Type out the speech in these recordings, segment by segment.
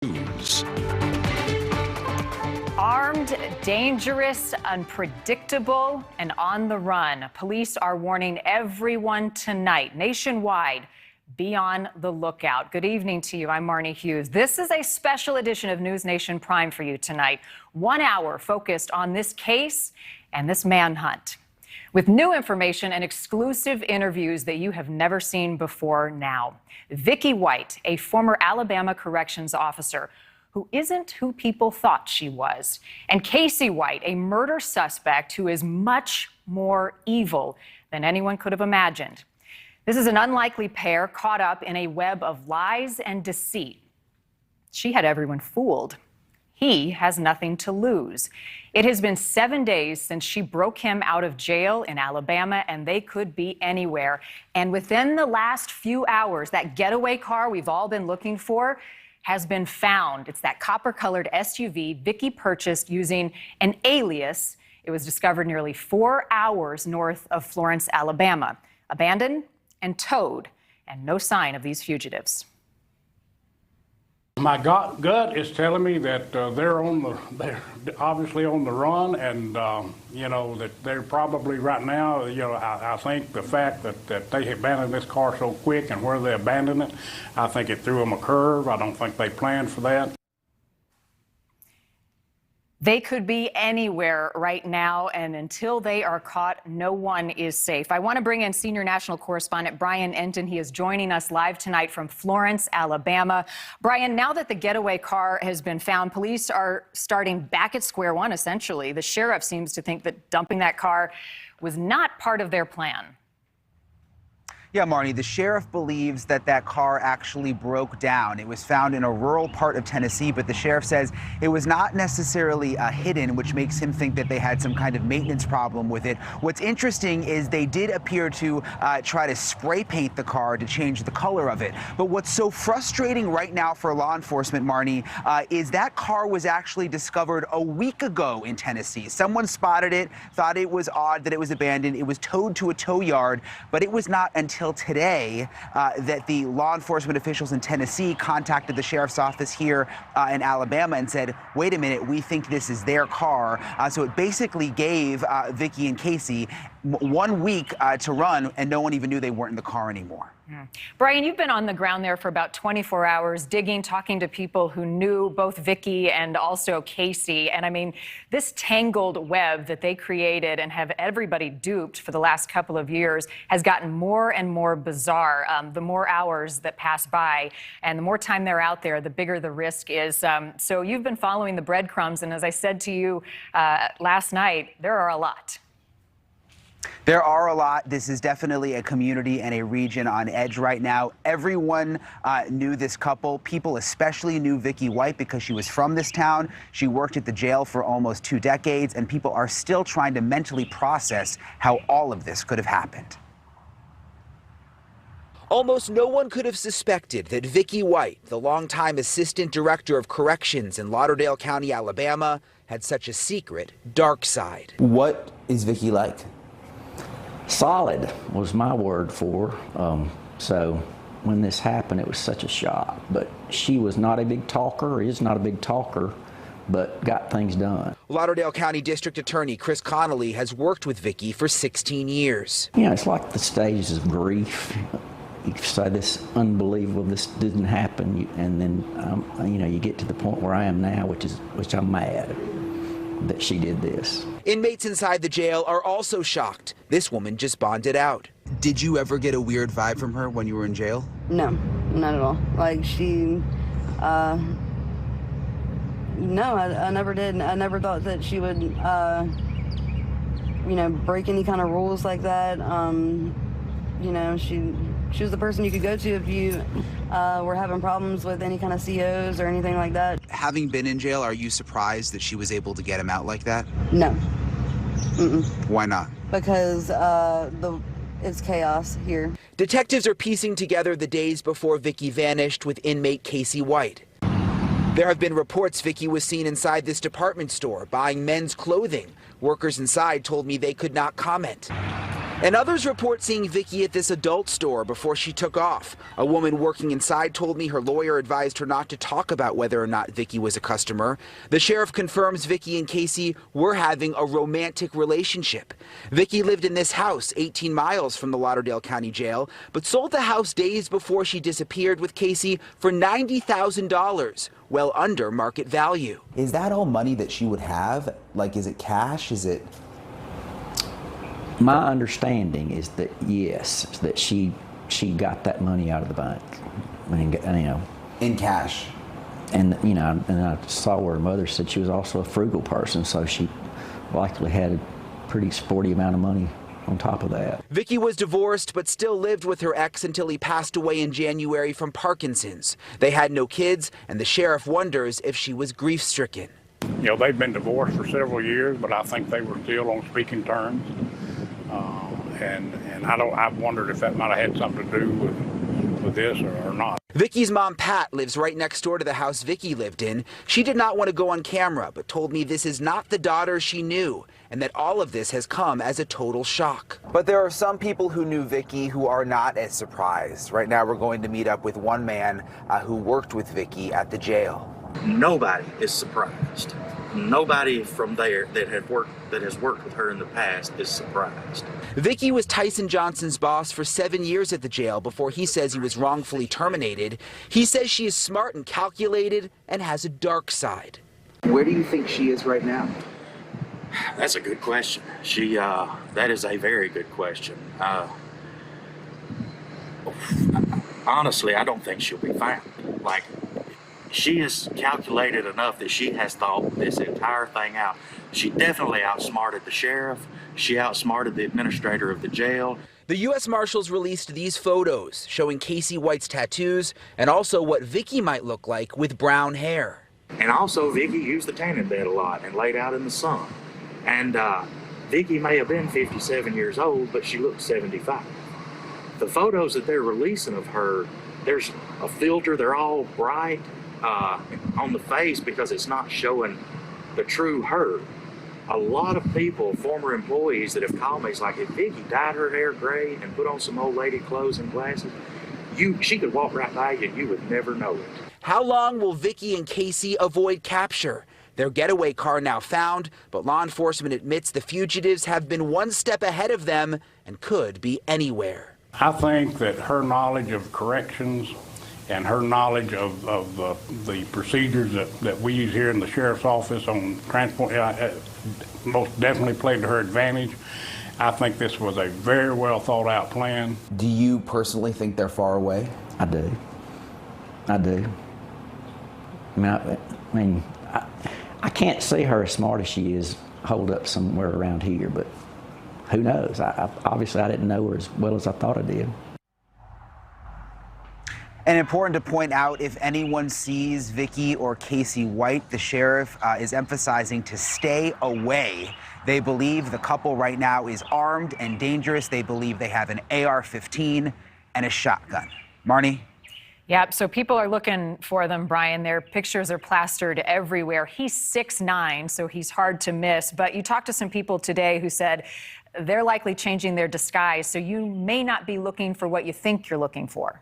News. Armed, dangerous, unpredictable, and on the run. Police are warning everyone tonight, nationwide, be on the lookout. Good evening to you. I'm Marnie Hughes. This is a special edition of NewsNation Prime for you tonight. 1 hour focused on this case and this manhunt, with new information and exclusive interviews that you have never seen before now. Vicky White, a former Alabama corrections officer who isn't who people thought she was, and Casey White, a murder suspect who is much more evil than anyone could have imagined. This is an unlikely pair caught up in a web of lies and deceit. She had everyone fooled. He has nothing to lose. It has been 7 days since she broke him out of jail in Alabama, and they could be anywhere. And within the last few hours, that getaway car we've all been looking for has been found. It's that copper-colored SUV Vicky purchased using an alias. It was discovered nearly 4 hours north of Florence, Alabama. Abandoned and towed, and no sign of these fugitives. My gut is telling me that they're obviously on the run, and that they're probably right now. I think the fact that they abandoned this car so quick and where they abandoned it, I think it threw them a curve. I don't think they planned for that. They could be anywhere right now, and until they are caught, no one is safe. I want to bring in senior national correspondent Brian Enton. He is joining us live tonight from Florence, Alabama. Brian, now that the getaway car has been found, police are starting back at square one, essentially. The sheriff seems to think that dumping that car was not part of their plan. Yeah, Marnie, the sheriff believes that car actually broke down. It was found in a rural part of Tennessee, but the sheriff says it was not necessarily hidden, which makes him think that they had some kind of maintenance problem with it. What's interesting is they did appear to try to spray paint the car to change the color of it. But what's so frustrating right now for law enforcement, Marnie, is that car was actually discovered a week ago in Tennessee. Someone spotted it, thought it was odd that it was abandoned. It was towed to a tow yard, but it was not until today that the law enforcement officials in Tennessee contacted the sheriff's office here in Alabama and said, wait a minute, we think this is their car. So it basically gave Vicky and Casey 1 week to run, and no one even knew they weren't in the car anymore. Brian, you've been on the ground there for about 24 hours, digging, talking to people who knew both Vicky and also Casey. And I mean, this tangled web that they created and have everybody duped for the last couple of years has gotten more and more bizarre. The more hours that pass by and the more time they're out there, the bigger the risk is. So you've been following the breadcrumbs. And as I said to you last night, there are a lot. There are a lot. This is definitely a community and a region on edge right now. Everyone knew this couple. People especially knew Vicky White because she was from this town. She worked at the jail for almost 2 decades, and people are still trying to mentally process how all of this could have happened. Almost no one could have suspected that Vicky White, the longtime assistant director of corrections in Lauderdale County, Alabama, had such a secret, dark side. What is Vicky like? Solid was my word for her. So when this happened, it was such a shock. But she was not a big talker, is not a big talker, but got things done. Lauderdale County District Attorney Chris Connolly has worked with Vicky for 16 years. You know, it's like the stages of grief. You say this unbelievable, this didn't happen, and then you get to the point where I am now, which I'm mad that she did this. Inmates inside the jail are also shocked. This woman just bonded out. Did you ever get a weird vibe from her when you were in jail? No, not at all. Like she, no, I never did. I never thought that she would, break any kind of rules like that. She was the person you could go to if you were having problems with any kind of COs or anything like that. Having been in jail, are you surprised that she was able to get him out like that? No. Why not? Because it's chaos here. Detectives are piecing together the days before Vicky vanished with inmate Casey White. There have been reports Vicky was seen inside this department store buying men's clothing. Workers inside told me they could not comment. And others report seeing Vicky at this adult store before she took off. A woman working inside told me her lawyer advised her not to talk about whether or not Vicky was a customer. The sheriff confirms Vicky and Casey were having a romantic relationship. Vicky lived in this house 18 miles from the Lauderdale County Jail, but sold the house days before she disappeared with Casey for $90,000, well under market value. Is that all money that she would have? Like, is it cash? Is it? My understanding is that yes, that she got that money out of the bank. I mean, In cash. And and I saw where her mother said she was also a frugal person, so she likely had a pretty sporty amount of money on top of that. Vicky was divorced but still lived with her ex until he passed away in January from Parkinson's. They had no kids, and the sheriff wonders if she was grief-stricken. They've been divorced for several years, but I think they were still on speaking terms. And I wondered if that might have had something to do with this or not. Vicky's mom, Pat, lives right next door to the house Vicky lived in. She did not want to go on camera, but told me this is not the daughter she knew, and that all of this has come as a total shock. But there are some people who knew Vicky who are not as surprised. Right now, we're going to meet up with one man who worked with Vicky at the jail. Nobody is surprised. Nobody from there that has worked with her in the past is surprised. Vicky was Tyson Johnson's boss for 7 years at the jail before he says he was wrongfully terminated. He says she is smart and calculated and has a dark side. Where do you think she is right now? That's a good question. That is a very good question. Honestly, I don't think she'll be found. Like, she is calculated enough that she has thought this entire thing out. She definitely outsmarted the sheriff. She outsmarted the administrator of the jail. The U.S. Marshals released these photos showing Casey White's tattoos and also what Vicky might look like with brown hair. And also, Vicky used the tanning bed a lot and laid out in the sun. And Vicky may have been 57 years old, but she looked 75. The photos that they're releasing of her, there's a filter. They're all bright on the face because it's not showing the true her. A lot of people, former employees that have called me, it's like, if Vicky dyed her hair gray and put on some old lady clothes and glasses, she could walk right by you and you would never know it. How long will Vicky and Casey avoid capture? Their getaway car now found, but law enforcement admits the fugitives have been one step ahead of them and could be anywhere. I think that her knowledge of corrections and her knowledge of the procedures that we use here in the sheriff's office on transport most definitely played to her advantage. I think this was a very well thought out plan. Do you personally think they're far away? I do. I mean, I can't see her as smart as she is holed up somewhere around here, but who knows? Obviously, I didn't know her as well as I thought I did. And important to point out, if anyone sees Vicky or Casey White, the sheriff is emphasizing to stay away. They believe the couple right now is armed and dangerous. They believe they have an AR-15 and a shotgun. Marnie? Yep, so people are looking for them, Brian. Their pictures are plastered everywhere. He's 6'9", so he's hard to miss. But you talked to some people today who said they're likely changing their disguise, so you may not be looking for what you think you're looking for.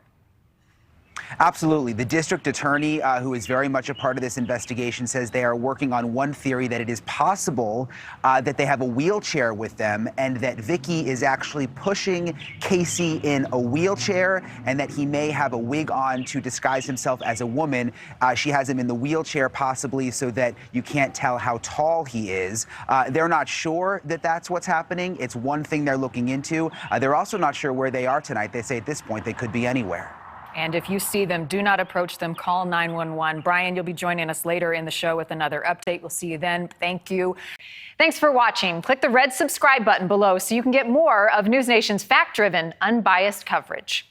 Absolutely. The district attorney, who is very much a part of this investigation, says they are working on one theory, that it is possible that they have a wheelchair with them and that Vicky is actually pushing Casey in a wheelchair and that he may have a wig on to disguise himself as a woman. She has him in the wheelchair possibly so that you can't tell how tall he is. They're not sure that that's what's happening. It's one thing they're looking into. They're also not sure where they are tonight. They say at this point they could be anywhere. And if you see them, do not approach them. Call 911. Brian, you'll be joining us later in the show with another update. We'll see you then. Thank you. Thanks for watching. Click the red subscribe button below so you can get more of NewsNation's fact-driven, unbiased coverage.